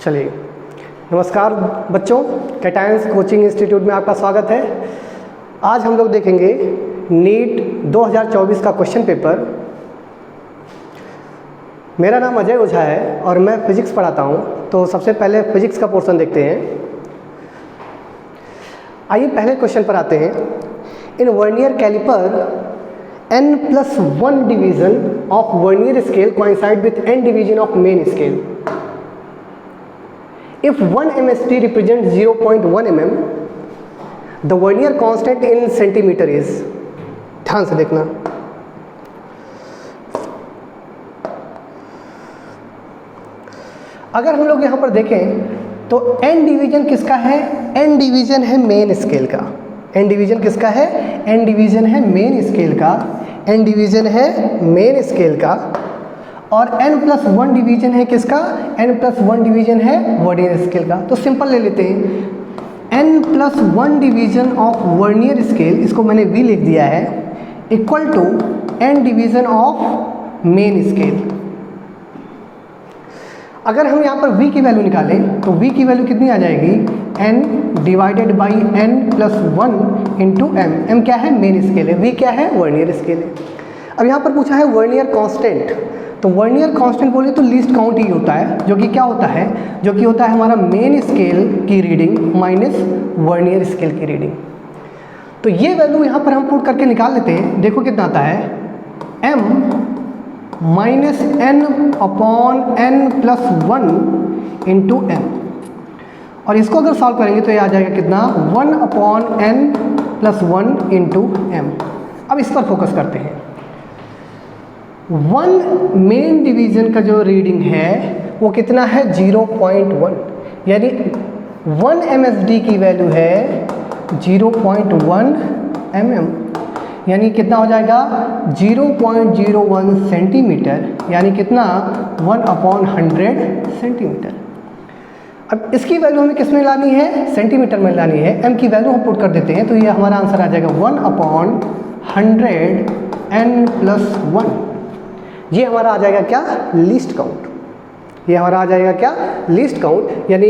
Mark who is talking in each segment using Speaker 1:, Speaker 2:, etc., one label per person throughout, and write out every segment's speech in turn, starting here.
Speaker 1: चलिए, नमस्कार बच्चों, कैटायंस कोचिंग इंस्टीट्यूट में आपका स्वागत है। आज हम लोग देखेंगे नीट 2024 का क्वेश्चन पेपर। मेरा नाम अजय ओझा है और मैं फिजिक्स पढ़ाता हूँ। तो सबसे पहले फिजिक्स का पोर्शन देखते हैं। आइए पहले क्वेश्चन पर आते हैं। In vernier caliper n+1 division of vernier scale coincide with n division of main scale. If 1 MSD represents 0.1 mm, the vernier constant in centimeter is, ध्यान से देखना, अगर हम लोग यहाँ पर देखें तो n डिवीजन किसका है? n डिवीजन है मेन स्केल का। n डिवीजन किसका है? n डिवीजन है मेन स्केल का। n डिवीजन है मेन स्केल का। और n+1 डिवीजन है किसका? n+1 डिवीजन है वर्नियर स्केल का। तो सिंपल ले लेते हैं, n+1 division of vernier scale, इसको मैंने v लिख दिया है, equal to n division of main scale. अगर हम यहाँ पर v की वैल्यू निकालें तो v की वैल्यू कितनी आ जाएगी? n divided by n+1 into m। m क्या है? मेन स्केल है। v क्या है? वर्नियर स्केल है। अब यहाँ पर पूछा है वर्नियर कांस्टेंट। तो वर्नियर कांस्टेंट बोले तो लीस्ट काउंट ही होता है, जो कि क्या होता है? जो कि होता है हमारा मेन स्केल की रीडिंग माइनस वर्नियर स्केल की रीडिंग। तो ये वैल्यू यहाँ पर हम पुट करके निकाल लेते हैं। देखो कितना आता है, m minus n upon n+1 into m। और इसको अगर सॉल्व करेंगे तो ये आ जाएगा कितना? 1 अपॉन n+1 इंटू m। अब इस पर फोकस करते हैं। 1 मेन डिवीजन का जो रीडिंग है वो कितना है? 0.1, यानी 1 MSD की वैल्यु है 0.1 mm, यानी कितना हो जाएगा? 0.01 सेंटीमीटर, यानी कितना? 1/100 सेंटीमीटर। अब इसकी वैल्यू हमें किस में लानी है? सेंटीमीटर में लानी है। m की वैल्यू हम पुट कर देते हैं तो ये हमारा आंसर आ जाएगा 1/100 n+1। ये हमारा आ जाएगा क्या? Least count. ये हमारा आ जाएगा क्या? लीस्ट काउंट, यानी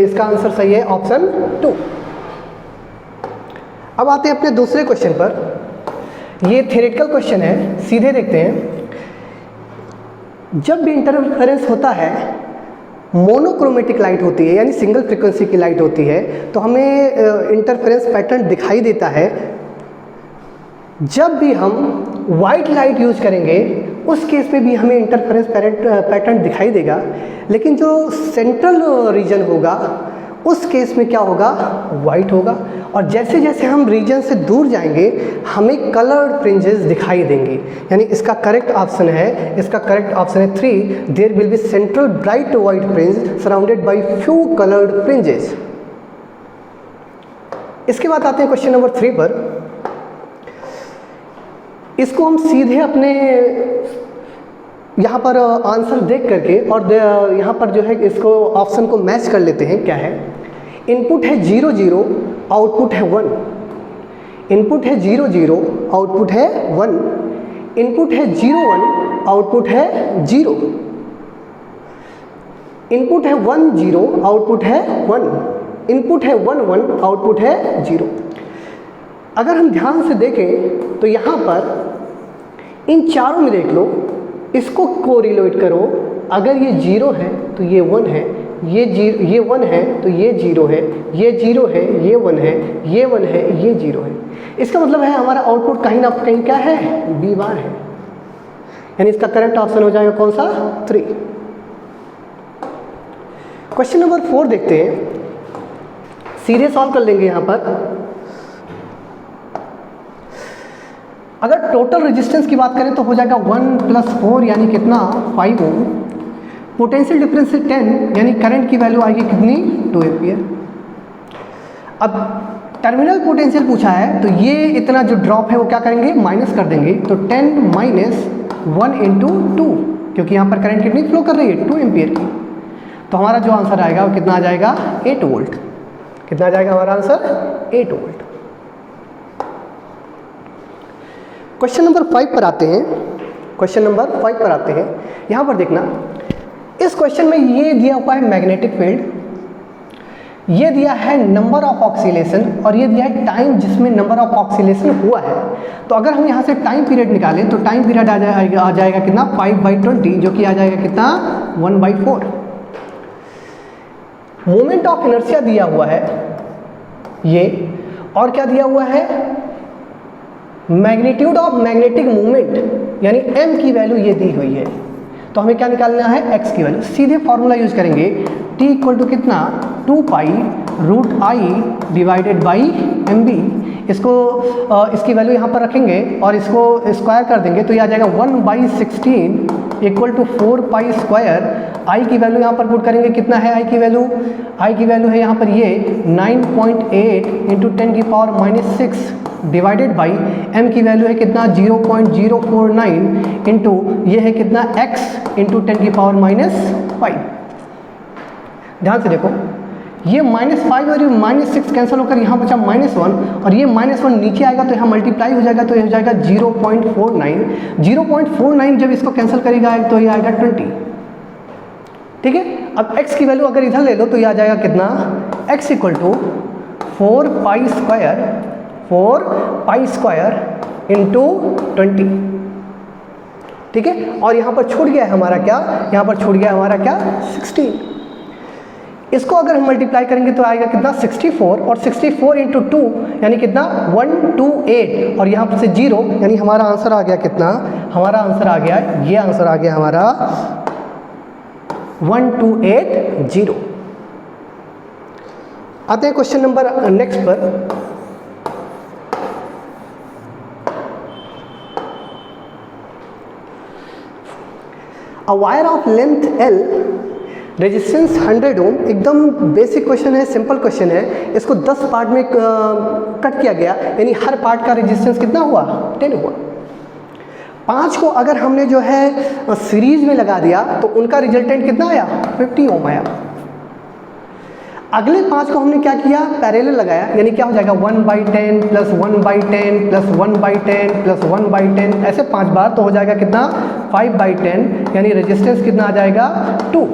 Speaker 1: इसका आंसर सही है ऑप्शन 2। अब आते हैं अपने दूसरे क्वेश्चन पर। ये थ्योरेटिकल क्वेश्चन है, सीधे देखते हैं। जब भी इंटरफेरेंस होता है, मोनोक्रोमेटिक लाइट होती है यानी सिंगल फ्रीक्वेंसी की लाइट होती है, तो हमें इंटरफेरेंस पैटर्न दिखाई देता है। जब भी हम वाइट लाइट यूज करेंगे उस केस में भी हमें इंटरफेरेंस पैटर्न दिखाई देगा, लेकिन जो सेंट्रल रीजन होगा उस केस में क्या होगा? वाइट होगा। और जैसे जैसे हम रीजन से दूर जाएंगे हमें कलर्ड फ्रिंजेस दिखाई देंगी, यानी इसका करेक्ट ऑप्शन है, इसका करेक्ट ऑप्शन है 3। There will be central bright white fringe surrounded by few coloured fringes. इसके बाद आते हैं क्वेश्चन नंबर 3 पर। इसको हम सीधे अपने यहाँ पर आंसर देख करके और यहाँ पर जो है इसको ऑप्शन को मैच कर लेते हैं। क्या है? इनपुट है 0 0, आउटपुट है 1। इनपुट है 0 0, आउटपुट है 1। इनपुट है 0 1, आउटपुट है 0। इनपुट है 1 0, आउटपुट है 1। इनपुट है 1 1, आउटपुट है 0। अगर हम ध्यान से देखें तो यहाँ पर इन चारों में देख लो, इसको कोरिलेट करो। अगर ये 0 है तो ये 1 है, ये 1 है तो ये 0 है, ये 0 है, ये 1 है, ये 1 है, ये 0 है। इसका मतलब है हमारा आउटपुट कहीं ना कहीं क्या है? बी बार है, यानी इसका करेक्ट ऑप्शन हो जाएगा कौन सा? 3। क्वेश्चन नंबर 4 देखते हैं, सीधे सॉल्व कर लेंगे। यहाँ पर अगर टोटल रेजिस्टेंस की बात करें तो हो जाएगा 1+4 यानी कितना? 5 ओम। पोटेंशियल डिफरेंस से 10, यानी करंट की वैल्यू आएगी कितनी? 2 एम्पियर। अब टर्मिनल पोटेंशियल पूछा है तो ये इतना जो ड्रॉप है वो क्या करेंगे? माइनस कर देंगे। तो 10 माइनस 1 इंटू 2, क्योंकि यहाँ पर करंट कितनी फ्लो कर रही है? 2 एम्पियर की। तो हमारा जो आंसर आएगा वो कितना आ जाएगा? 8 वोल्ट। कितना आ जाएगा हमारा आंसर? 8 वोल्ट। क्वेश्चन नंबर 5 पर आते हैं। क्वेश्चन नंबर 5 पर आते हैं। यहाँ पर देखना, इस क्वेश्चन में ये दिया हुआ है मैग्नेटिक फील्ड, ये दिया है नंबर ऑफ ऑक्सीलेशन और ये दिया है टाइम जिसमें नंबर ऑफ ऑक्सीलेशन हुआ है। तो अगर हम यहाँ से टाइम पीरियड निकालें तो टाइम पीरियड आ जाएगा कितना 5/20, जो कि आ जाएगा कितना 1/4। मोमेंट ऑफ इनर्शिया दिया हुआ है ये, और क्या दिया हुआ है, मैग्नीट्यूड ऑफ मैग्नेटिक मूवमेंट यानी m की वैल्यू ये दी हुई है। तो हमें क्या निकालना है, x की वैल्यू। सीधे फॉर्मूला यूज करेंगे, t इक्वल टू कितना 2π√I डिवाइडेड बाई mb। इसकी वैल्यू यहाँ पर रखेंगे और इसको स्क्वायर कर देंगे तो ये आ जाएगा 1/16 इक्वल टू 4π²। I की वैल्यू यहाँ पर पुट करेंगे, कितना है I की वैल्यू, I की वैल्यू है यहाँ पर ये 9.8 इंटू 10⁻⁻6 डिवाइडेड बाई m की वैल्यू है कितना 0.049 इंटू ये है कितना x इंटू 10⁻⁻5। ध्यान से देखो, ये -5 और ये -6 कैंसिल होकर यहाँ बचा -1 और ये -1 नीचे आएगा तो यहाँ मल्टीप्लाई हो जाएगा तो ये हो जाएगा 0.49। 0.49 जब इसको कैंसिल करेगा तो ये आएगा 20। ठीक है, अब x की वैल्यू अगर इधर ले लो तो ये आ जाएगा कितना, x इक्वल टू 4π² इंटू 20। ठीक है, और यहाँ पर छूट गया है हमारा क्या, यहाँ पर छूट गया हमारा क्या 16। इसको अगर हम मल्टीप्लाई करेंगे तो आएगा कितना 64 और 64 इंटू 2 यानी कितना 128 और यहाँ पर से 0 यानी हमारा आंसर आ गया कितना, हमारा आंसर आ गया, ये आंसर आ गया हमारा 1280। आते हैं क्वेश्चन नंबर नेक्स्ट पर। A wire of length L, resistance 100 ओम, एकदम बेसिक क्वेश्चन है, सिंपल क्वेश्चन है। इसको 10 पार्ट में कट किया गया, यानी हर पार्ट का रेजिस्टेंस कितना हुआ 10 हुआ। 5 को अगर हमने जो है सीरीज में लगा दिया तो उनका रिजल्टेंट कितना आया 50 ओम आया। अगले 5 को हमने क्या किया, पैरेलल लगाया, यानी क्या हो जाएगा 1/10 प्लस 1/10 प्लस 1/10 प्लस 1/10, ऐसे 5 बार तो हो जाएगा कितना 5/10, यानी रेजिस्टेंस कितना आ जाएगा 2।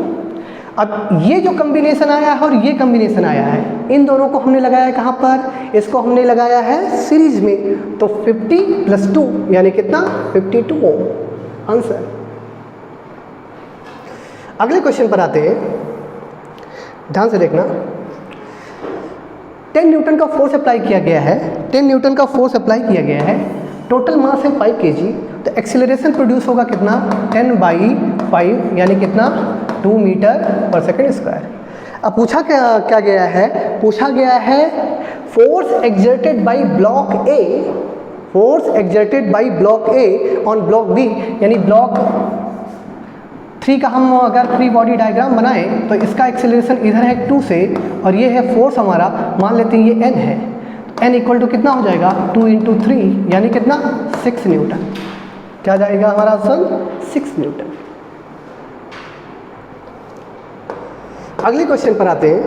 Speaker 1: अब ये जो कॉम्बिनेशन आया है और ये कॉम्बिनेशन आया है, इन दोनों को हमने लगाया है कहाँ पर, इसको हमने लगाया है सीरीज में, तो 50 प्लस 2 यानी कितना 52 ओम आंसर। अगले क्वेश्चन पर आते हैं, ध्यान से देखना। 10 न्यूटन का फोर्स अप्लाई किया गया है, 10 न्यूटन का फोर्स अप्लाई किया गया है, टोटल मास है 5 kg, तो एक्सीलरेशन प्रोड्यूस होगा कितना 10/5 यानी कितना 2 मीटर पर सेकेंड स्क्वायर। अब पूछा क्या गया है, पूछा गया है force exerted by block A, force exerted by block A on block B, यानी ब्लॉक 3 का हम अगर फ्री बॉडी डायग्राम बनाएं तो इसका एक्सेलरेशन इधर है 2 से और ये है फोर्स हमारा, मान लेते हैं ये n है, तो n इक्वल टू कितना हो जाएगा 2 इंटू 3 यानी कितना 6 न्यूटन। क्या जाएगा हमारा आंसर 6 न्यूटन। अगले क्वेश्चन पर आते हैं।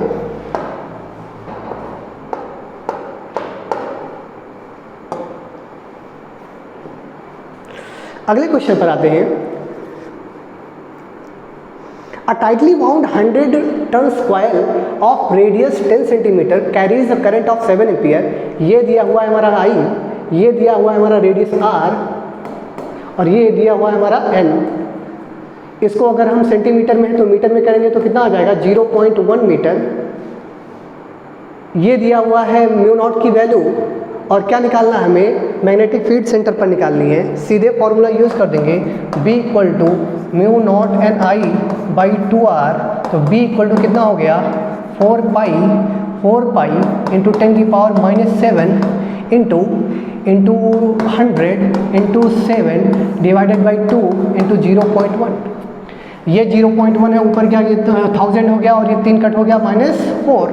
Speaker 1: अगले क्वेश्चन पर आते हैं। A tightly wound 100 turns coil of radius 10 cm carries a current of 7 ampere। ये दिया हुआ है हमारा I, ये दिया हुआ है हमारा रेडियस R और ये दिया हुआ है हमारा N। इसको अगर हम सेंटीमीटर में है तो मीटर में करेंगे तो कितना आ जाएगा 0.1 मीटर। ये दिया हुआ है म्यू नॉट की वैल्यू और क्या निकालना है हमें, मैग्नेटिक फील्ड सेंटर पर निकालनी है। सीधे फॉर्मूला यूज कर देंगे, B equal to mu naught N I by 2r, तो B इक्वल टू कितना हो गया 4 pi into 10⁻⁻7 into 100 into 7 divided by 2 into 0.1। ये 0.1 है, ऊपर क्या 1000 हो गया और ये 3 कट हो गया -4,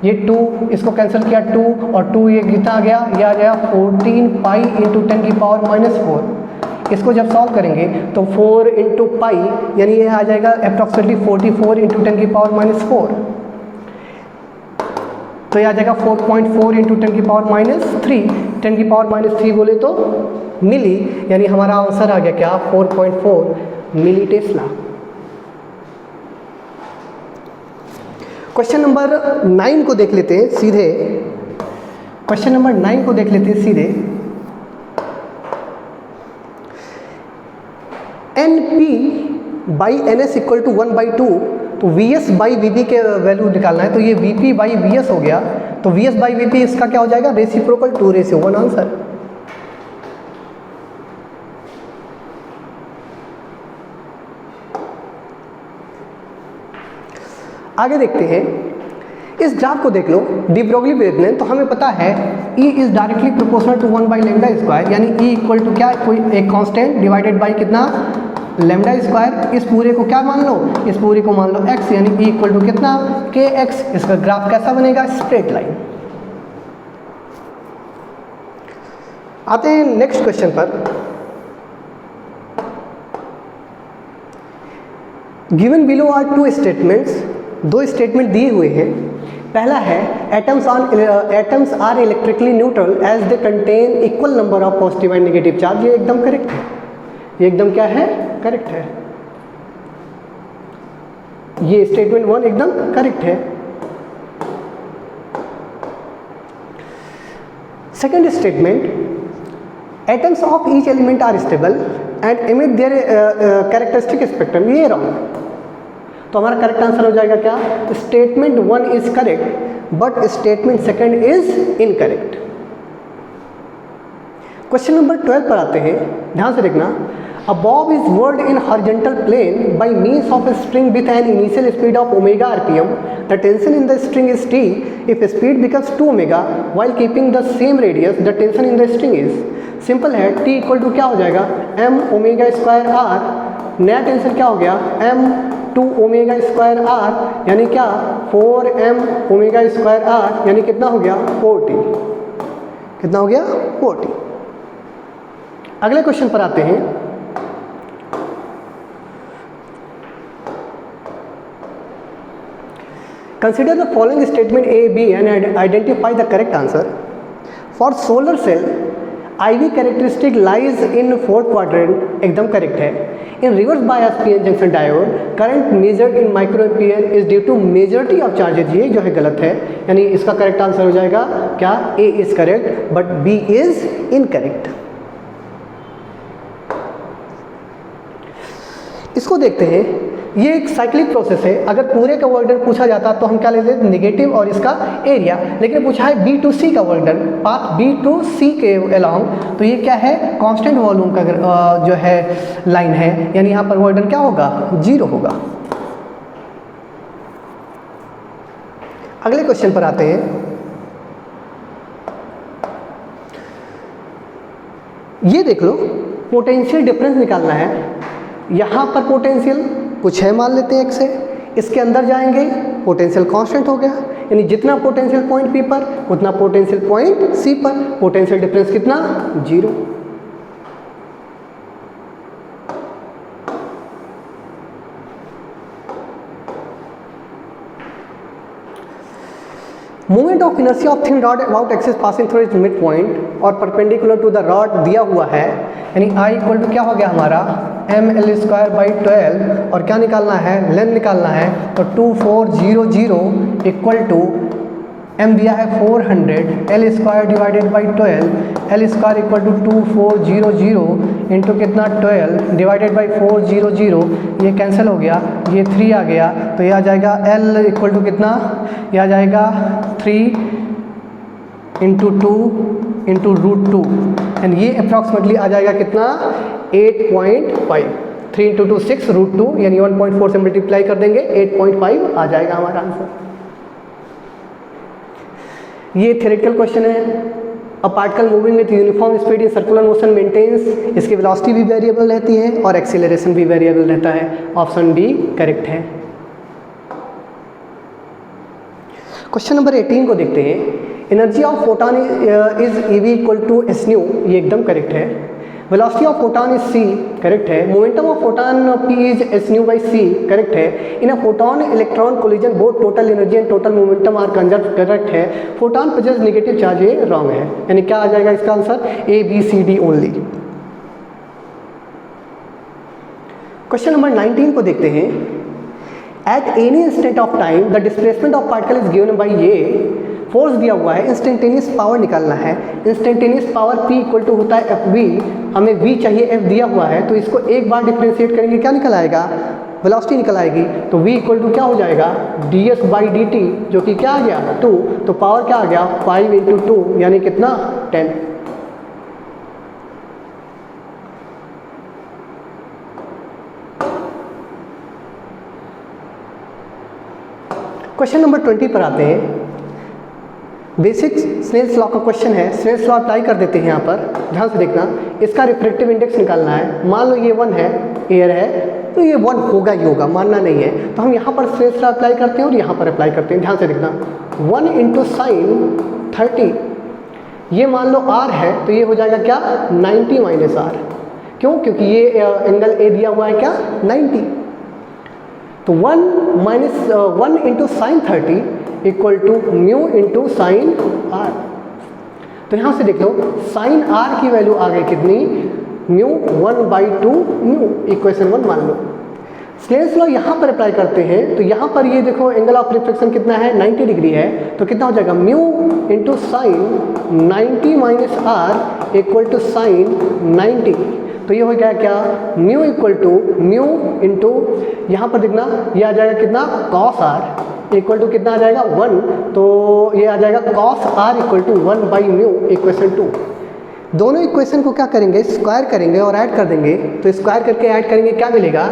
Speaker 1: ये 2 इसको कैंसिल किया 2 और 2 ये कितना आ गया, ये आ गया 14 पाई इंटू 10⁻⁻4। इसको जब सॉल्व करेंगे तो 4 इंटू पाई यानी ये आ जाएगा अप्रॉक्सीमेटली 44 इंटू 10⁻⁻4। तो ये आ जाएगा 4.4 इंटू 10 की पावर -3, 10 की पावर -3 बोले तो मिली, यानी हमारा आंसर आ गया क्या 4.4 मिली टेस्ला। क्वेश्चन नंबर 9 को देख लेते हैं सीधे। क्वेश्चन नंबर 9 को देख लेते हैं सीधे। NP by NS equal to 1/2, तो VS बाई VP के वैल्यू निकालना है, तो ये VP बाई VS हो गया, तो VS बाई VP इसका क्या हो जाएगा रेसिप्रोकल 2:1 आंसर। आगे देखते हैं, इस ग्राफ को देख लो, डी ब्रोगली वेवलेंथ, तो हमें पता है E is directly proportional to 1/λ², यानी E इक्वल टू क्या, कोई एक कांस्टेंट डिवाइडेड बाई कितना λ²। इस पूरे को क्या मान लो, इस पूरे को मान लो x, यानी E इक्वल टू कितना kx। इसका ग्राफ कैसा बनेगा, स्ट्रेट लाइन। आते हैं नेक्स्ट क्वेश्चन पर। Given below are 2 statements, 2 statement दिए हुए हैं। पहला है atoms are electrically neutral as they contain equal number of positive and negative charge. ये एकदम करेक्ट है, ये एकदम क्या है, करेक्ट है। ये स्टेटमेंट 1 एकदम करेक्ट है। Second statement, atoms of each element are stable and emit their characteristic spectrum. ये रॉन्ग, तो हमारा करेक्ट आंसर हो जाएगा क्या, statement 1 is correct but statement second is incorrect. Question number 12 पर आते हैं, ध्यान से देखना। A bob is whirled in horizontal plane by means of a string with an initial speed of omega rpm. The tension in the string is T. If speed becomes 2 omega while keeping the same radius, the tension in the string is, simple है, T equal to क्या हो जाएगा m omega square r, नया tension क्या हो गया m 2 omega square r, यानी क्या 4m ओमेगा स्क्वायर r, यानी कितना हो गया 4T। कितना हो गया 4T। अगले क्वेश्चन पर आते हैं। Consider the following statement A, B and identify the correct answer. For solar cell, IV characteristic lies in 4th quadrant, एकदम करेक्ट है। In reverse bias PN junction diode, current measured in microampere is due to majority of charges। ये जो है गलत है, यानी इसका correct answer हो जाएगा क्या, A is correct but B is incorrect। इसको देखते हैं, ये एक साइक्लिक प्रोसेस है। अगर पूरे का वर्क डन पूछा जाता तो हम क्या लेते हैं, नेगेटिव और इसका एरिया, लेकिन पूछा है B to C का work done, path B to C के अलोंग, तो ये क्या है कांस्टेंट वॉल्यूम का जो है लाइन है, यानी यहाँ पर वर्क डन क्या होगा 0 होगा। अगले क्वेश्चन पर आते हैं। ये देख लो, पोटेंशियल डिफरेंस निकालना है। यहाँ पर पोटेंशियल कुछ है मान लेते हैं x है, इसके अंदर जाएंगे पोटेंशियल कांस्टेंट हो गया, यानी जितना पोटेंशियल पॉइंट P पर उतना पोटेंशियल पॉइंट C पर, पोटेंशियल डिफरेंस कितना 0। Movement of inertia of thin rod about axis passing through it's mid point और परपेंडिकुलर टू द रॉड दिया हुआ है, यानी I इक्वल टू क्या हो गया हमारा mL²/12 और क्या निकालना है, लेंथ निकालना है, तो 2400 इक्वल टू m दिया है 400, L² divided by 12, L² equal to 2400 into कितना 12 डिवाइडेड बाई 400, ये कैंसिल हो गया, ये 3 आ गया, तो ये आ जाएगा L इक्वल टू कितना, ये आ जाएगा 3 इंटू 2 इंटू √2 एंड ये अप्रॉक्सीमेटली आ जाएगा कितना 8.5, 3 इंटू 2 6 √2 यानी 1.4 से मल्टीप्लाई कर देंगे 8.5 आ जाएगा हमारा आंसर। ये थ्योरेटिकल क्वेश्चन है। A particle moving with uniform speed in circular motion maintains, इसकी वेलोसिटी भी वेरिएबल रहती है और एक्सीलरेशन भी वेरिएबल रहता है। ऑप्शन डी करेक्ट है। क्वेश्चन नंबर 18 को देखते हैं। Energy of photon is EV equal to S nu, ये एकदम करेक्ट है। Velocity of photon is c, correct है। Momentum of photon p is s nu by c, correct है। In a photon electron collision both total energy and total momentum are conserve, correct है। Photon possess negative charge, ये wrong है। यानी क्या आ जाएगा इसका answer A B C D only. Question number 19 को देखते हैं। At any instant of time the displacement of particle is given by ये। फोर्स दिया हुआ है, इंस्टेंटेनियस पावर निकालना है। Instantaneous power P equal to होता है एफ वी, हमें V चाहिए, F दिया हुआ है, तो इसको एक बार डिफ्रेंशिएट करेंगे, क्या निकल आएगा, वेलोसिटी निकल आएगी। तो V इक्वल टू क्या हो जाएगा, ds बाई डी टी, जो कि क्या आ गया 2, तो पावर क्या आ गया 5 इंटू 2 यानी कितना 10। क्वेश्चन नंबर 20 पर आते हैं। बेसिक स्नेल्स लॉ का क्वेश्चन है, स्नेल्स लॉ अप्लाई कर देते हैं यहाँ पर, ध्यान से देखना। इसका रिफ्रैक्टिव इंडेक्स निकालना है। मान लो ये 1 है, एयर है, तो ये 1 होगा ही होगा, मानना नहीं है। तो हम यहाँ पर स्नेल्स लॉ अप्लाई करते हैं और यहाँ पर अप्लाई करते हैं, ध्यान से देखना। 1 इंटू साइन 30, ये मान लो r है, तो ये हो जाएगा क्या 90 माइनस r। क्यों, क्योंकि ये एंगल A दिया हुआ है क्या 90। तो 1 into sine 30 equal to mu into sine r। तो यहाँ से देख लो, साइन r की वैल्यू आ गई कितनी, म्यू 1/2 म्यू, इक्वेशन 1 मान लो। स्नेल्स लॉ यहाँ पर अप्लाई करते हैं, तो यहाँ पर ये देखो एंगल ऑफ रिफ्लेक्शन कितना है 90 डिग्री है, तो कितना हो जाएगा mu into sine 90 minus r equal to sine 90। तो ये हो गया क्या, mu equal to mu into यहाँ पर देखना, ये आ जाएगा कितना कॉस r इक्वल टू कितना आ जाएगा 1, तो ये आ जाएगा cos r equal to 1 by mu, equation 2। दोनों इक्वेशन को क्या करेंगे, स्क्वायर करेंगे और ऐड कर देंगे। तो स्क्वायर करके ऐड करेंगे, क्या मिलेगा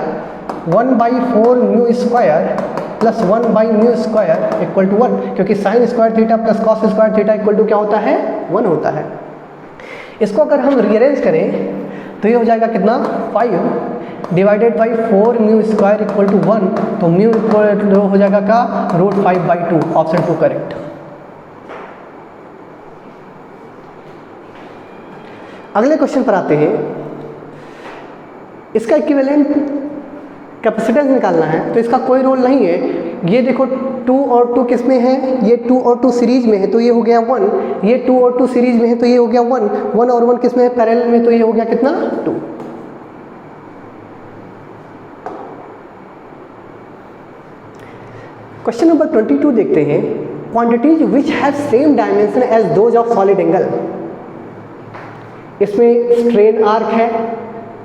Speaker 1: 1/4 mu square plus 1 by mu square equal to 1, क्योंकि sine square theta plus cos square theta equal to क्या होता है 1 होता है। इसको अगर हम रीअरेंज करें तो ये हो जाएगा कितना 5 divided by 4 mu square equal to 1, तो म्यू इक्वल हो जाएगा का √5/2, ऑप्शन 2 करेक्ट। अगले क्वेश्चन पर आते हैं। इसका इक्विवेलेंट कैपेसिटेंस निकालना है, तो इसका कोई रोल नहीं है। ये देखो 2 और 2 किस में है, ये 2 और 2 सीरीज में है, तो ये हो गया 1। ये 2 और 2 सीरीज में है, तो ये हो गया 1। 1 और 1 किस में है, पैरेलल में, तो ये हो गया कितना 2। क्वेश्चन नंबर 22 देखते हैं। Quantities which have same dimension as those of solid angle. इसमें स्ट्रेन आर्क है,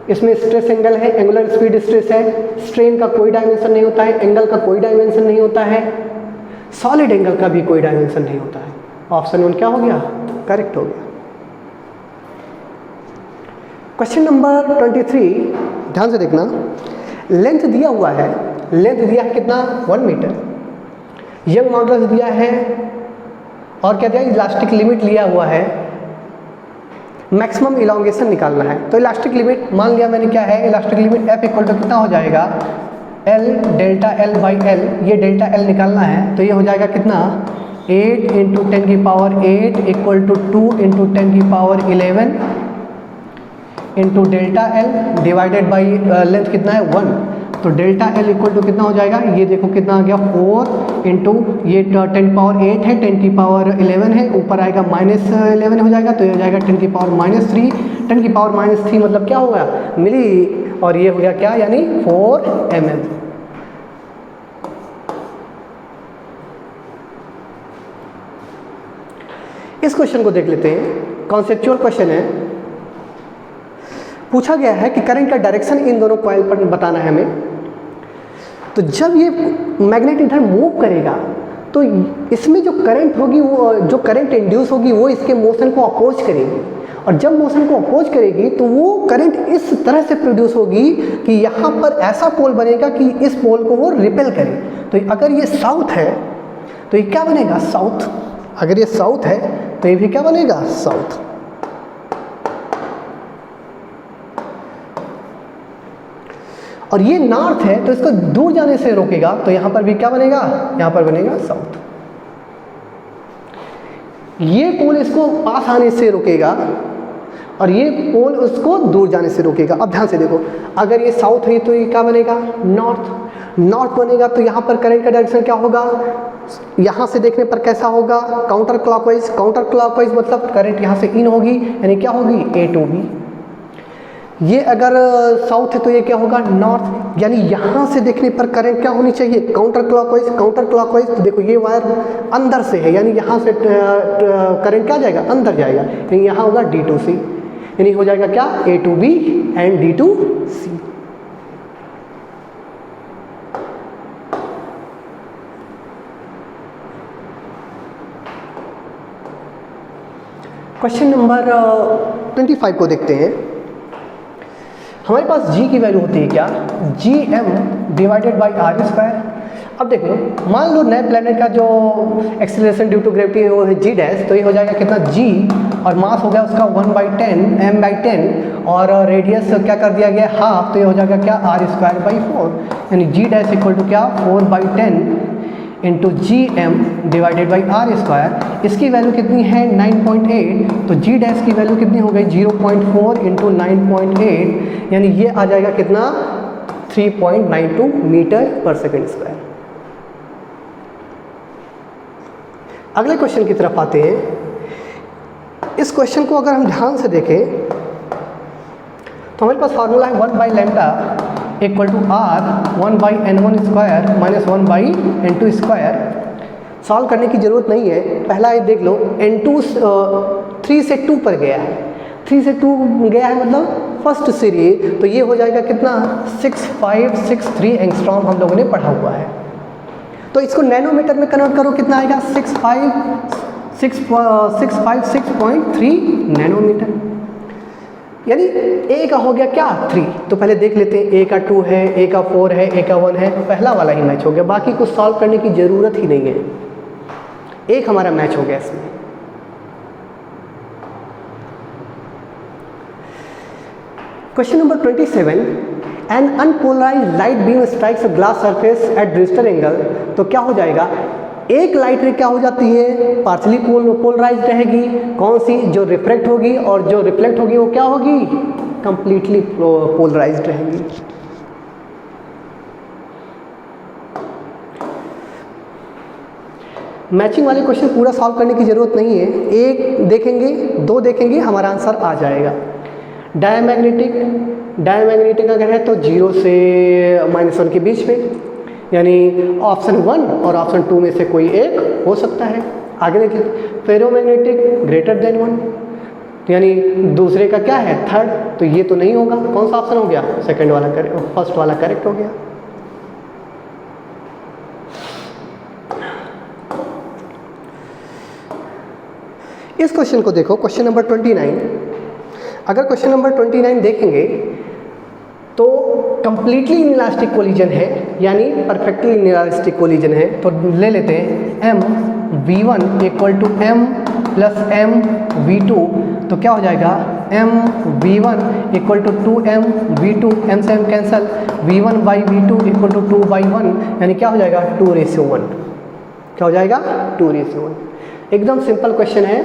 Speaker 1: इसमें स्ट्रेस एंगल है, एंगुलर स्पीड स्ट्रेस है। स्ट्रेन का कोई डायमेंशन नहीं होता है, एंगल का कोई डायमेंशन नहीं होता है, सॉलिड एंगल का भी कोई डायमेंशन नहीं होता है। ऑप्शन 1 क्या हो गया, करेक्ट हो गया। क्वेश्चन नंबर 23, ध्यान से देखना। लेंथ दिया हुआ है, लेंथ दिया है कितना 1 मीटर। यंग मॉडुलस दिया है और क्या दिया, इलास्टिक लिमिट लिया हुआ है। मैक्सिमम इलॉन्गेशन निकालना है, तो इलास्टिक लिमिट मान लिया मैंने क्या है, elastic limit F equal to कितना हो जाएगा L delta L by L, ये डेल्टा L निकालना है, तो ये हो जाएगा कितना 8 इंटू 10 की पावर 8 इक्वल टू 2 इंटू 10 की power 11 into delta L divided by length कितना है 1, तो डेल्टा L इक्वल टू कितना हो जाएगा, ये देखो कितना आ गया 4 इंटू ये 10 की पावर 8 है, 10 की पावर 11 है, ऊपर आएगा -11 हो जाएगा, तो ये हो जाएगा 10 की पावर -3। 10 की पावर -3 मतलब क्या होगा मिली, और ये हो गया क्या, यानी 4 mm। इस क्वेश्चन को देख लेते हैं। कॉन्सेप्चुअल क्वेश्चन है। पूछा गया है कि करंट का डायरेक्शन इन दोनों कॉइल पर बताना है हमें। तो जब ये मैग्नेट इधर मूव करेगा तो इसमें जो करंट होगी, वो जो करंट इंड्यूस होगी वो इसके मोशन को अपोज करेगी, और जब मोशन को अपोज करेगी तो वो करंट इस तरह से प्रोड्यूस होगी कि यहाँ पर ऐसा पोल बनेगा कि इस पोल को वो रिपेल करे। तो अगर ये साउथ है तो ये क्या बनेगा साउथ, अगर ये साउथ है तो ये भी क्या बनेगा साउथ। और ये नॉर्थ है तो इसको दूर जाने से रोकेगा, तो यहां पर भी क्या बनेगा, यहां पर बनेगा साउथ। ये पोल इसको पास आने से रोकेगा और ये पोल उसको दूर जाने से रोकेगा। अब ध्यान से देखो, अगर ये साउथ है तो ये क्या बनेगा, नॉर्थ बनेगा। तो यहाँ पर करंट का डायरेक्शन क्या होगा, यहाँ से देखने पर कैसा होगा, काउंटर क्लॉकवाइज मतलब करंट यहाँ से इन होगी, यानी क्या होगी, ए टू बी। ये अगर साउथ है तो ये क्या होगा, नॉर्थ, यानी यहाँ से देखने पर करंट क्या होनी चाहिए, काउंटर क्लॉकवाइज। तो देखो ये वायर अंदर से है, यानी यहाँ से करंट क्या जाएगा, अंदर जाएगा, यानी यहाँ होगा डी टू सी, यानी हो जाएगा क्या, A to B and D to C. Question number 25 को देखते हैं। हमारे पास g की वैल्यू होती है क्या, gm divided by R square. अब देख लो, मान लो नए प्लेनेट का जो एक्सीलरेशन ड्यू टू ग्रेविटी है वो है g डैश, तो ये हो जाएगा कितना, g और मास हो गया उसका 1/10 m/10 और रेडियस क्या कर दिया गया, हाफ, तो ये हो जाएगा क्या, आर स्क्वायर बाई 4, यानी g डैश इक्वल टू क्या, 4/10 into G M divided by R square. इसकी वैल्यू कितनी है, 9.8, तो जी डैश की वैल्यू कितनी हो गई, 0.4 इंटू 9.8, यानी ये आ जाएगा कितना, 3.92 मीटर पर सेकेंड स्क्वायर। अगले क्वेश्चन की तरफ आते हैं। इस क्वेश्चन को अगर हम ध्यान से देखें तो हमारे पास फार्मूला है 1/λ equal to R 1/n1 square minus 1/n2 square. Solve करने की ज़रूरत नहीं है, पहला ये देख लो, n2 3 से 2 पर गया है, 3 से 2 गया है मतलब फर्स्ट सीरीज, तो ये हो जाएगा कितना, 6563 एंगस्ट्रॉम हम लोगों ने पढ़ा हुआ है। तो इसको नैनोमीटर में कन्वर्ट करो, कितना आएगा, 656.3 नैनोमीटर, यानी ए का हो गया क्या, 3। तो पहले देख लेते हैं, ए का 2 है, ए का 4 है, ए का 1 है, पहला वाला ही मैच हो गया, बाकी कुछ सॉल्व करने की ज़रूरत ही नहीं है, एक हमारा मैच हो गया इसमें। Question number 27, an unpolarised light beam strikes a glass surface at register angle. तो क्या हो जाएगा, एक लाइट रे क्या हो जाती है, पार्शली पोलराइज्ड रहेगी, कौन सी, जो रिफ्लेक्ट होगी, और जो रिफ्लेक्ट होगी वो क्या होगी, कंप्लीटली पोलराइज्ड रहेगी। मैचिंग वाले क्वेश्चन पूरा सॉल्व करने की ज़रूरत नहीं है, एक देखेंगे, दो देखेंगे, हमारा आंसर आ जाएगा। डायमैग्नेटिक अगर है तो 0 से -1 के बीच में, यानी ऑप्शन 1 और ऑप्शन 2 में से कोई एक हो सकता है। आगे देखिए, फेरोमैग्नेटिक ग्रेटर देन 1, यानी दूसरे का क्या है, थर्ड, तो ये तो नहीं होगा, कौन सा ऑप्शन हो गया, सेकंड वाला करेक्ट, फर्स्ट वाला करेक्ट हो गया। इस क्वेश्चन को देखो, क्वेश्चन नंबर 29। अगर क्वेश्चन नंबर 29 देखेंगे तो कंप्लीटली इनइलास्टिक कोलिजन है, यानी परफेक्टली इनइलास्टिक कोलिजन है। तो ले लेते हैं M v1 equal to M plus M v2, तो क्या हो जाएगा, M v1 equal to 2m v2, M से M cancel, v1 by v2 equal to 2/1, यानी क्या हो जाएगा, 2:1। क्या हो जाएगा, 2:1। एकदम सिंपल क्वेश्चन है।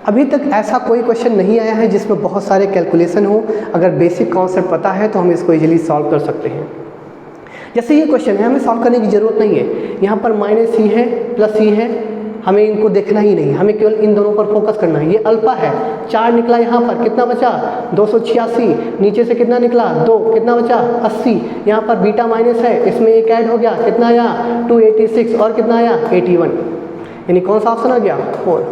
Speaker 1: अभी तक ऐसा कोई क्वेश्चन नहीं आया है जिसमें बहुत सारे कैलकुलेशन हो। अगर बेसिक कॉन्सेप्ट पता है तो हम इसको इजीली सॉल्व कर सकते हैं। जैसे ये क्वेश्चन है, हमें सॉल्व करने की ज़रूरत नहीं है, यहाँ पर -c है प्लस c है, हमें इनको देखना ही नहीं, हमें केवल इन दोनों पर फोकस करना है। ये अल्फा है, 4 निकला, यहाँ पर कितना बचा, 286, नीचे से कितना निकला, 2, कितना बचा, 80, यहाँ पर बीटा माइनस है, इसमें एक ऐड हो गया, कितना आया, 286, और कितना आया, 81, यानी कौन सा ऑप्शन आ गया, 4।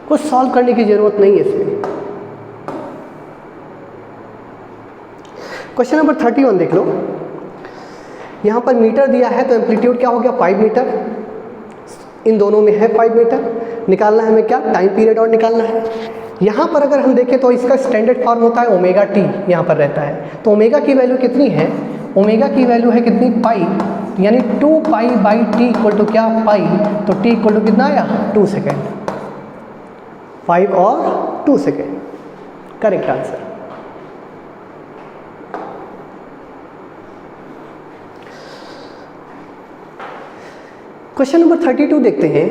Speaker 1: कुछ सॉल्व करने की जरूरत नहीं है इसमें। क्वेश्चन नंबर 31 देख लो, यहाँ पर मीटर दिया है तो एम्पलीट्यूड क्या हो गया, 5 मीटर, इन दोनों में है 5 मीटर। निकालना है हमें क्या, टाइम पीरियड और निकालना है। यहाँ पर अगर हम देखें तो इसका स्टैंडर्ड फॉर्म होता है ओमेगा टी, यहाँ पर रहता है, तो ओमेगा की वैल्यू कितनी है, ओमेगा की वैल्यू है कितनी, पाई, यानी 2π/t इक्वल टू क्या, पाई, तो t इक्वल टू कितना आया, 2 सेकेंड, 5 और 2 second, correct answer. Question number 32 देखते हैं।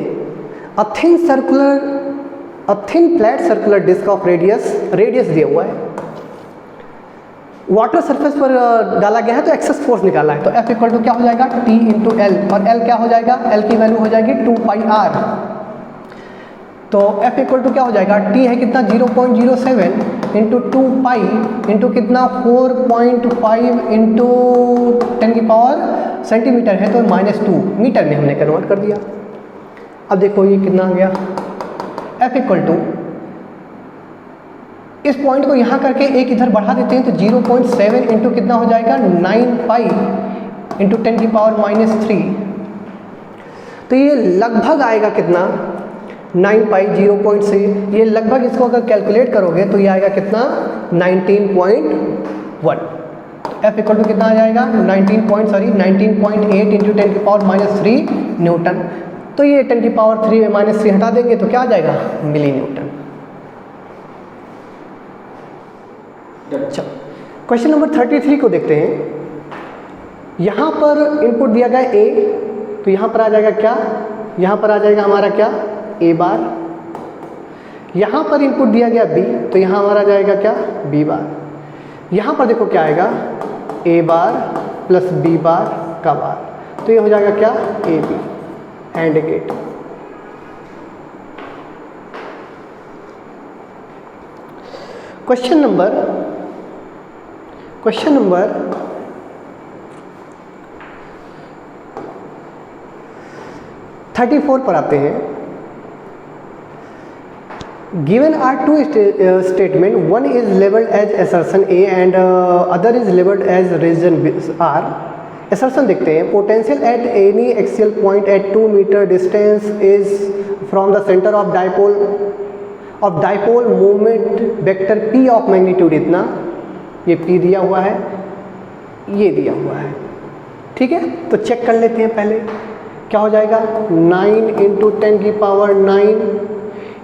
Speaker 1: A thin circular a thin flat circular disc of radius दिया हुआ है, वाटर सरफेस पर डाला गया है तो एक्सेस फोर्स निकाला है, तो F इक्वल टू क्या हो जाएगा T इंटू एल, और L क्या हो जाएगा, L की वैल्यू हो जाएगी 2 पाई r, तो F इक्वल टू क्या हो जाएगा, T है कितना 0.07 इंटू 2 पाई इंटू कितना 4.5 इंटू 10 की पावर सेंटीमीटर है तो -2 मीटर में हमने कन्वर्ट कर दिया। अब देखो ये कितना आ गया, F इक्वल टू इस पॉइंट को यहाँ करके एक इधर बढ़ा देते हैं तो 0.7 इंटू कितना हो जाएगा 9 पाई इंटू 10 की पावर -3, तो ये लगभग आएगा कितना 9 पाई 0 से, ये लगभग इसको अगर कैलकुलेट करोगे तो ये आएगा कितना 19.1, F इक्वल टू कितना आ जाएगा 19.8 इंटू 10 की पावर -3 न्यूटन, तो ये 10 की पावर 3 में -3 हटा देंगे तो क्या आ जाएगा मिली न्यूटन। चलो क्वेश्चन नंबर 33 को देखते हैं। यहाँ पर इनपुट दिया गया A, तो यहाँ पर आ जाएगा क्या, यहाँ पर आ जाएगा हमारा क्या A बार, यहाँ पर इनपुट दिया गया B, तो यहाँ हमारा आ जाएगा क्या B बार, यहाँ पर देखो क्या आएगा A bar plus B bar का बार, तो ये हो जाएगा क्या AB and gate. Question number 34 पर आते हैं। Given are two statement, one is labeled as assertion A and other is labeled as reason R. Assertion देखते हैं, potential at any axial point at 2 meter distance is from the center of dipole movement vector P of magnitude इतना, ये P दिया हुआ है, ये दिया हुआ है, ठीक है। तो चेक कर लेते हैं पहले, क्या हो जाएगा 9 इंटू 10 की पावर 9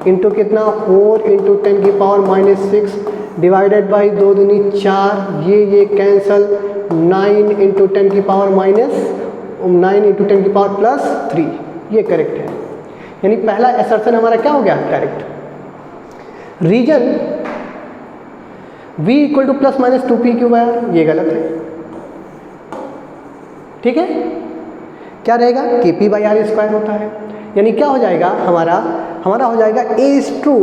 Speaker 1: इंटू कितना 4 इंटू 10 की पावर -6 डिवाइडेड बाई 2 दूनी 4, ये कैंसल, 9 इंटू 10 की पावर -9 इंटू 10 की पावर +3, ये करेक्ट है, यानी पहला असर्शन हमारा क्या हो गया correct. Reason V equal to ±2p क्यों है, ये गलत है, ठीक है। क्या रहेगा kp/r² होता है, यानी क्या हो जाएगा हमारा हो जाएगा A is true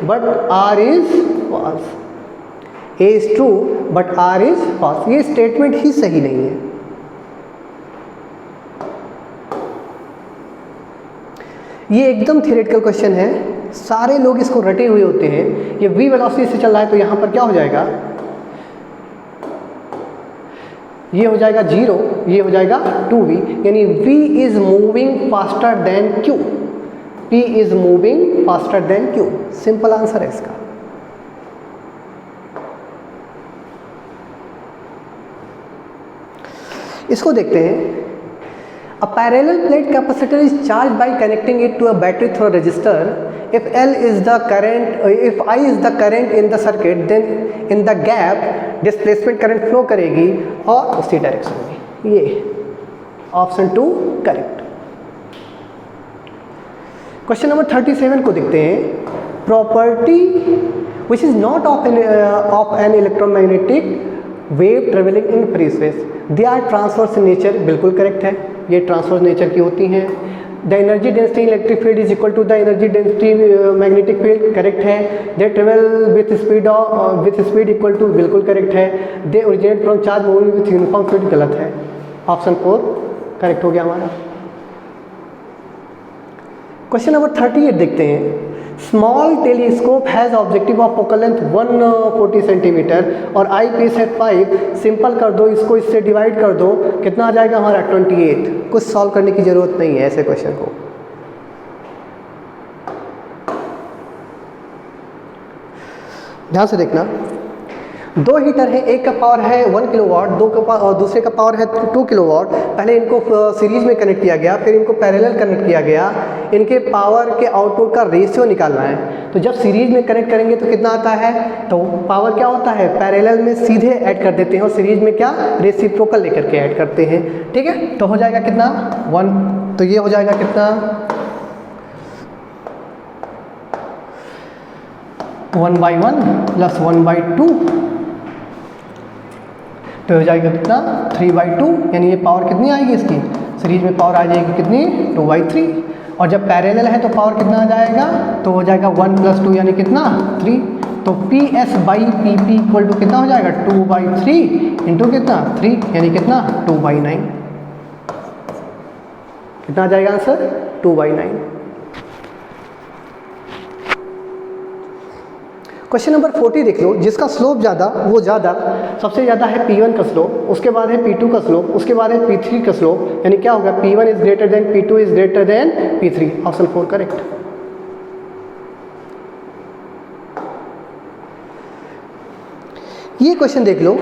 Speaker 1: but R is false, A is true but R is false, ये स्टेटमेंट ही सही नहीं है। ये एकदम थियोरेटिकल क्वेश्चन है, सारे लोग इसको रटे हुए होते हैं। ये v वेलोसिटी से चल रहा है तो यहाँ पर क्या हो जाएगा, ये हो जाएगा 0, ये हो जाएगा 2v, यानी v is moving faster than q, p is moving faster than q, simple answer है इसका। इसको देखते हैं। A parallel plate capacitor is charged by connecting it to a battery through a resistor. If I is the current in the circuit, then in the gap displacement current flow करेगी और उसी direction में। ये option 2 correct. Question number 37 को देखते हैं। Property which is not of an electromagnetic wave travelling in free space, they are transverse in nature, बिल्कुल correct है, ये ट्रांसवर्स नेचर की होती हैं। The energy density electric field is equal to the energy density magnetic field, correct है। They travel with speed equal to, बिल्कुल correct है। They originate from charge moving with uniform speed, गलत है, option 4 correct हो गया हमारा। Question number 38 देखते हैं। Small telescope has objective of focal length 140 centimetre और आई पीस है 5, सिंपल कर दो इसको, इससे डिवाइड कर दो, कितना आ जाएगा हमारा 28। कुछ सॉल्व करने की ज़रूरत नहीं है ऐसे क्वेश्चन को। ध्यान से देखना, दो हीटर है, एक का पावर है 1 किलोवाट, और दूसरे का पावर है 2 किलोवाट। पहले इनको सीरीज में कनेक्ट किया गया, फिर इनको पैरेलल कनेक्ट किया गया। इनके पावर के आउटपुट का रेशियो निकालना है। तो जब सीरीज में कनेक्ट करेंगे तो कितना आता है, तो पावर क्या होता है, पैरेलल में सीधे ऐड कर देते हैं और सीरीज में क्या रेसिप्रोकल लेकर के ऐड करते हैं, ठीक है। तो हो जाएगा कितना 1, तो ये हो जाएगा कितना 1/1 प्लस 1/2 तो हो जाएगा कितना 3/2, यानी ये पावर कितनी आएगी इसकी सीरीज में पावर आ जाएगी कितनी 2/3। और जब पैरेलल है तो पावर कितना आ जाएगा, तो हो जाएगा 1 + 2 यानी कितना 3। तो PS/PP इक्वल टू कितना हो जाएगा 2/3 इंटू कितना 3 यानी कितना 2/9। कितना आ जाएगा आंसर 2/9। क्वेश्चन नंबर 40 देख लो, जिसका स्लोप ज़्यादा वो ज़्यादा, सबसे ज़्यादा है P1 का स्लोप, उसके बाद है P2 का स्लोप, उसके बाद है P3 का स्लोप, यानी क्या होगा P1 is greater than P2 is greater than P3। Option 4 correct. ये क्वेश्चन देख लो,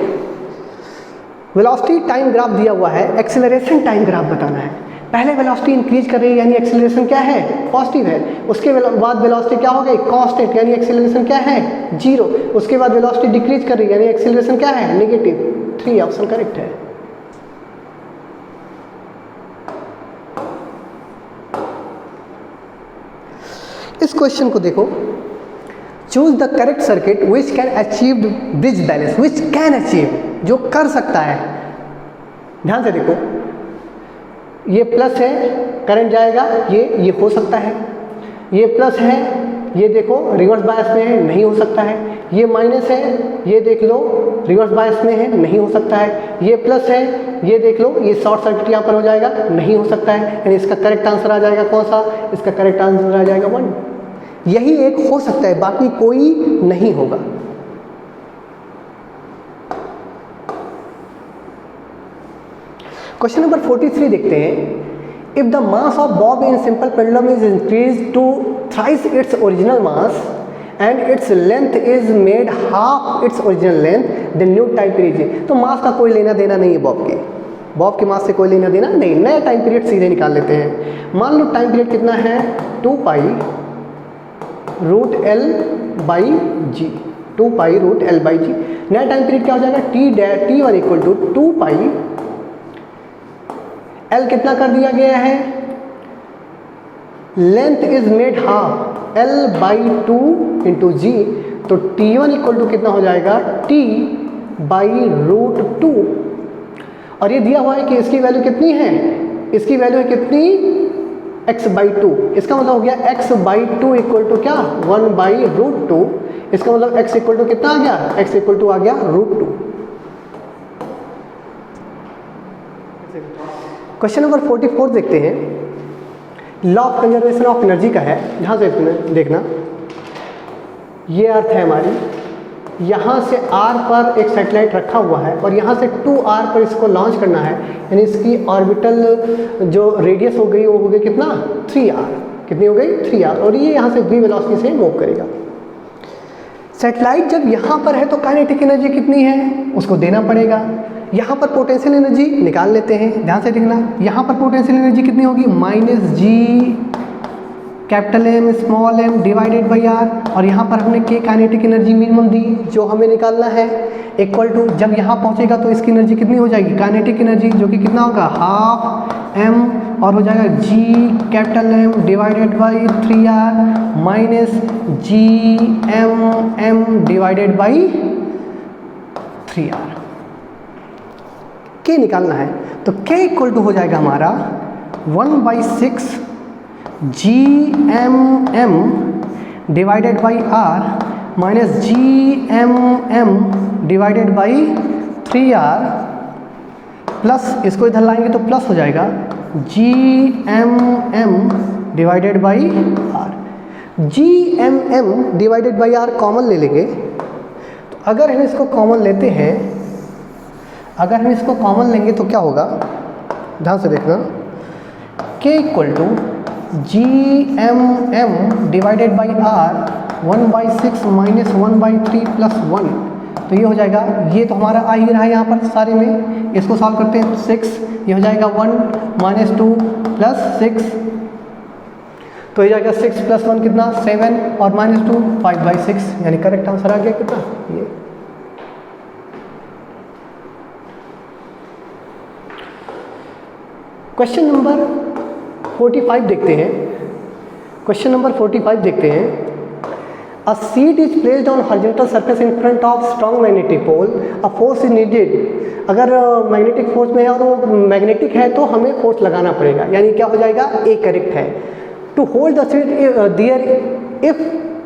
Speaker 1: वेलोसिटी टाइम ग्राफ दिया हुआ है, एक्सेलरेशन टाइम ग्राफ बताना है। पहले वेलोसिटी इंक्रीज कर रही है यानी एक्सेलरेशन क्या है पॉजिटिव है, उसके बाद वेलोसिटी क्या हो गई कांस्टेंट यानी एक्सेलरेशन क्या है 0, उसके बाद वेलोसिटी डिक्रीज कर रही है यानी एक्सेलरेशन क्या है नेगेटिव। 3 ऑप्शन करेक्ट है। इस क्वेश्चन को देखो, choose the correct circuit which can achieve bridge balance. Which can achieve जो कर सकता है, ध्यान से देखो, ये प्लस है करंट जाएगा, ये हो सकता है, ये प्लस है, ये देखो रिवर्स बायस में है नहीं हो सकता है, ये माइनस है, ये देख लो रिवर्स बायस में है नहीं हो सकता है, ये प्लस है, ये देख लो ये शॉर्ट सर्किट यहाँ पर हो जाएगा नहीं हो सकता है, यानी इसका करेक्ट आंसर आ जाएगा कौन सा, इसका करेक्ट आंसर आ जाएगा 1। यही एक हो सकता है, बाकी कोई नहीं होगा। क्वेश्चन नंबर 43 देखते हैं। If the mass of bob in simple pendulum is increase to thrice its original mass and its length is made half its original length, then new time period. तो मास का कोई लेना देना नहीं है Bob के मास से कोई लेना देना नहीं। नया टाइम पीरियड सीधे निकाल लेते हैं। मान लो टाइम पीरियड कितना है 2π√L/g, 2π√L/g। नया टाइम पीरियड क्या हो जाएगा T1 इक्वल टू 2π, L कितना कर दिया गया है, length is made half L/2 into G, तो T1 इक्वल टू कितना हो जाएगा T/√2। और ये दिया हुआ है कि इसकी वैल्यू कितनी है, इसकी वैल्यू है कितनी x/2, इसका मतलब हो गया x/2 इक्वल टू क्या 1/√2, इसका मतलब x इक्वल टू कितना आ गया, x इक्वल टू आ गया √2। क्वेश्चन नंबर 44 देखते हैं। Law of conservation of energy का है, ध्यान से देखना। ये अर्थ है हमारी, यहाँ से R पर एक सैटेलाइट रखा हुआ है और यहाँ से 2R पर इसको लॉन्च करना है, यानी इसकी ऑर्बिटल जो रेडियस हो गई वो हो गई कितना 3R, कितनी हो गई 3R, और ये यहाँ से v वेलोसिटी से मूव करेगा। सैटेलाइट जब यहाँ पर है तो काइनेटिक एनर्जी कितनी है उसको देना पड़ेगा। यहाँ पर पोटेंशियल एनर्जी निकाल लेते हैं, ध्यान से देखना। यहाँ पर पोटेंशियल एनर्जी कितनी होगी -G M divided by R, और यहाँ पर हमने K काइनेटिक एनर्जी मिनिमम दी जो हमें निकालना है, इक्वल टू जब यहाँ पहुँचेगा तो इसकी एनर्जी कितनी हो जाएगी काइनेटिक एनर्जी, जो कि कितना होगा ½ M, और हो जाएगा G M divided by 3R -G M divided by 3R। K निकालना है तो K इक्वल टू हो जाएगा हमारा 1/6 GMM divided by R -GMM divided by 3R, plus इसको इधर लाएंगे तो प्लस हो जाएगा GMM divided by R। GMM divided by R common ले लेंगे, तो अगर हम इसको कॉमन लेते हैं, अगर हम इसको कॉमन लेंगे तो क्या होगा, ध्यान से देखना। K equal to GMM divided by R 1/6 -1/3 + 1, तो ये हो जाएगा, ये तो हमारा आ ही रहा है यहाँ पर सारे में, इसको सॉल्व करते हैं 6, ये हो जाएगा 1 - 2 + 6, तो ये जाएगा 6 + 1 कितना 7 और -2 5/6, यानी करेक्ट आंसर आ गया कितना ये। क्वेश्चन नंबर 45 देखते हैं। क्वेश्चन नंबर 45 देखते हैं। A sheet is placed on horizontal surface in front of strong magnetic pole. A force is needed. अगर मैग्नेटिक फोर्स में है और वो मैग्नेटिक है तो हमें फोर्स लगाना पड़ेगा, यानी क्या हो जाएगा, ए करेक्ट है। To hold the sheet there if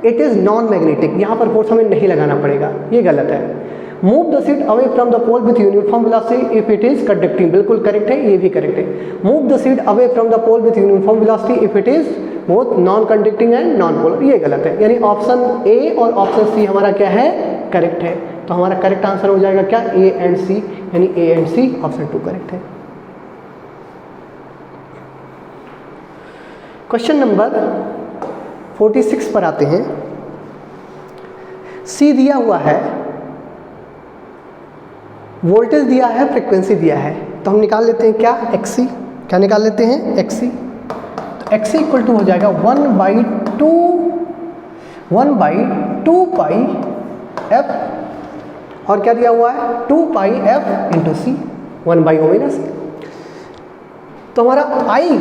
Speaker 1: it is non magnetic, यहाँ पर फोर्स हमें नहीं लगाना पड़ेगा, ये गलत है। Move the sheet away from the pole with uniform velocity if it is conducting, बिल्कुल करेक्ट है, ये भी करेक्ट है। Move the sheet away from the pole with uniform velocity if it is both non conducting and non polar, ये गलत है। यानी option A और ऑप्शन सी हमारा क्या है, करेक्ट है। तो हमारा करेक्ट आंसर हो जाएगा क्या, ए एंड सी, यानी A and C option 2 correct है। क्वेश्चन नंबर 46 पर आते हैं। सी दिया हुआ है, वोल्टेज दिया है, फ्रीक्वेंसी दिया है, तो हम निकाल लेते हैं क्या, एक्सी। क्या निकाल लेते हैं, एक्सी। तो एक्सी इक्वल टू हो जाएगा 1/2 पाई एफ, और क्या दिया हुआ है, 2 पाई एफ इंटू सी, 1/ओमेगा सी। तो हमारा आई,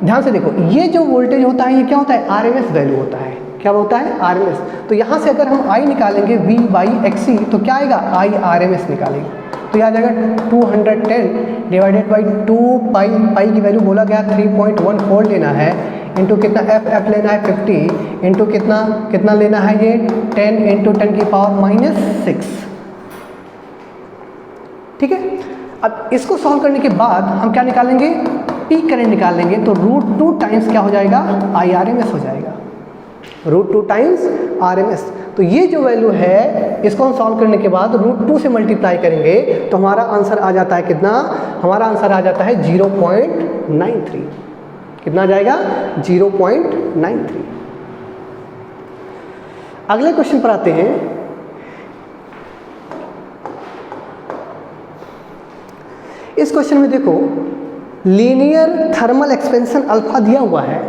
Speaker 1: ध्यान से देखो, ये जो वोल्टेज होता है ये क्या होता है, आरएमएस वैल्यू होता है। क्या होता है, आरएमएस। तो यहाँ से अगर हम आई निकालेंगे V/XC, तो क्या आएगा, आई आरएमएस निकालेंगे, तो यह आ जाएगा 210 डिवाइडेड बाई 2 पाई, पाई की वैल्यू बोला गया 3.14 लेना है, इंटू कितना एफ लेना है 50, इंटू कितना लेना है ये 10 इंटू 10 की पावर -6। ठीक है, अब इसको सॉल्व करने के बाद हम क्या निकालेंगे, पीक करंट निकालेंगे। तो √2 टाइम्स क्या हो जाएगा, IRMS हो जाएगा, √2 टाइम्स RMS। तो ये जो वैल्यू है इसको हम सॉल्व करने के बाद √2 से मल्टीप्लाई करेंगे तो हमारा आंसर आ जाता है कितना, हमारा आंसर आ जाता है 0.93। कितना आ जाएगा, 0.93। अगले क्वेश्चन पर आते हैं। इस क्वेश्चन में देखो, लीनियर थर्मल एक्सपेंशन अल्फा दिया हुआ है,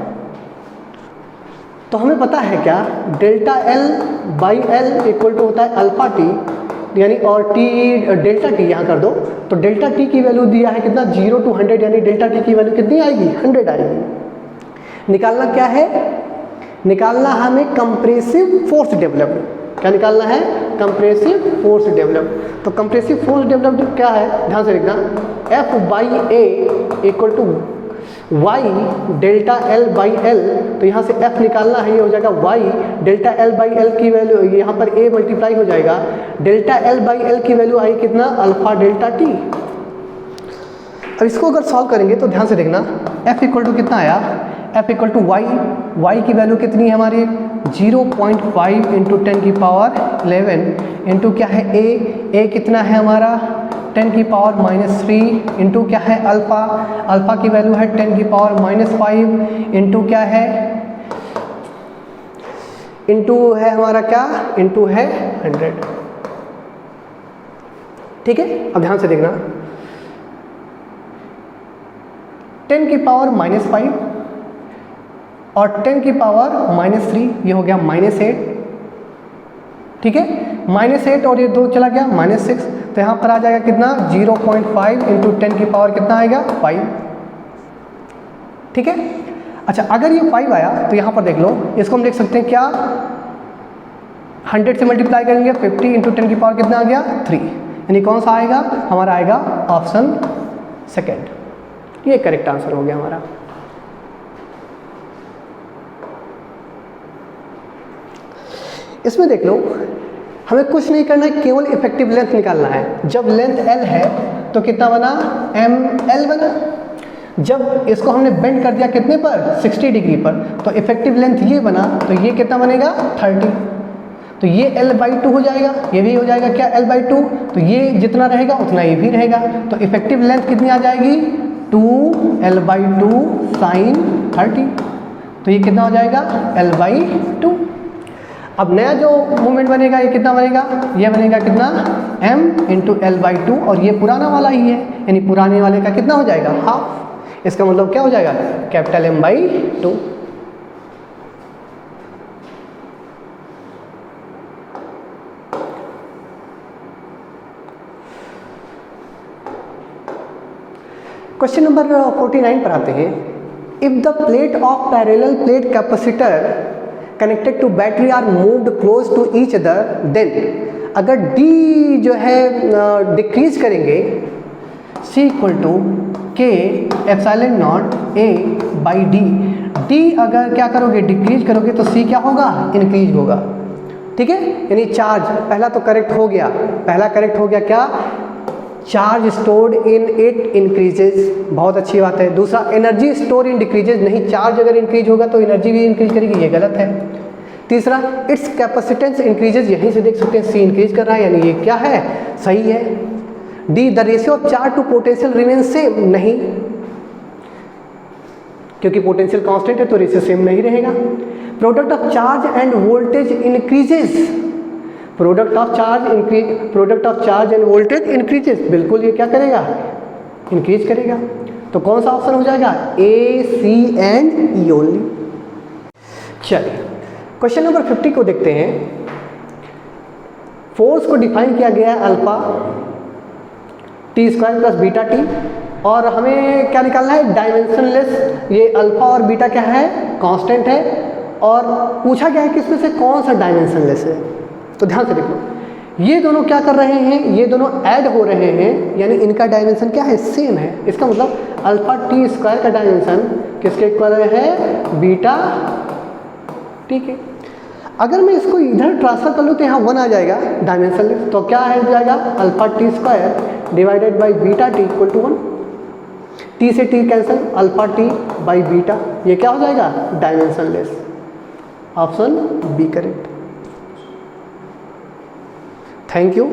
Speaker 1: तो हमें पता है क्या, डेल्टा L/L इक्वल टू होता है अल्फा टी, यानी और टी डेल्टा टी यहाँ कर दो, तो डेल्टा टी की वैल्यू दिया है कितना, 0 to 100, यानी डेल्टा टी की वैल्यू कितनी आएगी, 100 आएगी। निकालना क्या है, निकालना हमें कंप्रेसिव फोर्स डेवलप्ड। क्या निकालना है, कंप्रेसिव फोर्स डेवलप्ड। तो कंप्रेसिव फोर्स डेवलप्ड क्या है, ध्यान से देखना, F/A equal to y delta L/L। तो यहाँ से F निकालना है, ये हो जाएगा y डेल्टा L/L की वैल्यू, यहाँ पर A मल्टीप्लाई हो जाएगा, डेल्टा L/L की वैल्यू आई कितना, अल्फा डेल्टा टी। अब इसको अगर सॉल्व करेंगे तो ध्यान से देखना, F इक्वल टू कितना आया, F इक्वल टू y की वैल्यू कितनी है हमारी, 0.5 इंटू 10 की पावर 11 इंटू क्या है A कितना है हमारा 10 की पावर -3 इंटू क्या है अल्फ़ा की वैल्यू है 10 की पावर -5 इंटू क्या है, इंटू है हमारा क्या, इंटू है 100। ठीक है, अब ध्यान से देखना, 10 की पावर -5 और 10 की पावर -3, ये हो गया -8। ठीक है, -8 और ये 2 चला गया -6, तो यहाँ पर आ जाएगा कितना, 0.5 इंटू 10 की पावर कितना आएगा, 5। ठीक है, अच्छा अगर ये 5 आया तो यहाँ पर देख लो, इसको हम देख सकते हैं क्या, 100 से मल्टीप्लाई करेंगे, 50 इंटू 10 की पावर कितना आ गया, 3, यानी कौन सा आएगा, हमारा आएगा ऑप्शन सेकेंड। ये करेक्ट आंसर हो गया हमारा। इसमें देख लो, हमें कुछ नहीं करना है, केवल इफेक्टिव लेंथ निकालना है। जब लेंथ L है तो कितना बना, ML बना। जब इसको हमने बेंड कर दिया कितने पर, 60 डिग्री पर, तो इफेक्टिव लेंथ ये बना, तो ये कितना बनेगा, 30। तो ये L/2 हो जाएगा, ये भी हो जाएगा क्या, L/2। तो ये जितना रहेगा उतना ये भी रहेगा, तो इफेक्टिव लेंथ कितनी आ जाएगी, 2L/2 sin 30। तो ये कितना हो जाएगा, L/2। अब नया जो मूवमेंट बनेगा ये कितना बनेगा, ये बनेगा कितना, m इंटू L/2, और ये पुराना वाला ही है, यानी पुराने वाले का कितना हो जाएगा, हाफ। इसका मतलब क्या हो जाएगा, कैपिटल M/2। क्वेश्चन नंबर 49 पर आते हैं। If the plate of parallel plate connected to battery are moved close to each other, then अगर डी जो है डिक्रीज करेंगे, C equal to K epsilon naught A by D, D अगर क्या करोगे डिक्रीज करोगे तो C क्या होगा, इंक्रीज होगा। ठीक है, यानी चार्ज पहला तो करेक्ट हो गया, पहला करेक्ट हो गया क्या, charge stored in it increases, बहुत अच्छी बात है। दूसरा एनर्जी स्टोर इन डिक्रीजेज, नहीं चार्ज अगर इंक्रीज होगा तो एनर्जी भी इंक्रीज करेगी, ये गलत है। तीसरा इट्स कैपेसिटेंस इंक्रीजेज, यहीं से देख सकते हैं सी इंक्रीज कर रहा है, यानी ये क्या है, सही है। D the ratio of charge to potential remain same, नहीं, क्योंकि पोटेंशियल कांस्टेंट है तो रेशियो सेम नहीं रहेगा। Product of charge end voltage increases, product of charge end voltage increases, बिल्कुल ये क्या करेगा, इंक्रीज करेगा। तो कौन सा ऑप्शन हो जाएगा, ए सी एंड ई ओनली। चलिए क्वेश्चन नंबर 50 को देखते हैं। फोर्स को डिफाइन किया गया है alpha T square plus beta T, और हमें क्या निकालना है, डायमेंशनलेस। ये अल्फा और बीटा क्या है, कांस्टेंट है, और पूछा गया है कि इसमें से कौन सा डायमेंशनलेस है। तो ध्यान से देखो, ये दोनों क्या कर रहे हैं, ये दोनों ऐड हो रहे हैं, यानी इनका डायमेंशन क्या है, सेम है। इसका मतलब अल्फा टी स्क्वायर का डायमेंशन किसके इक्वल है, बीटा टी के। अगर मैं इसको इधर ट्रांसफर कर लूँ तो यहाँ 1 आ जाएगा डायमेंशनलेस, तो क्या है जाएगा, alpha T square divided by beta T equal to 1। T से T cancel, alpha T by beta, ये क्या हो जाएगा, dimensionless. Option B correct. Thank you.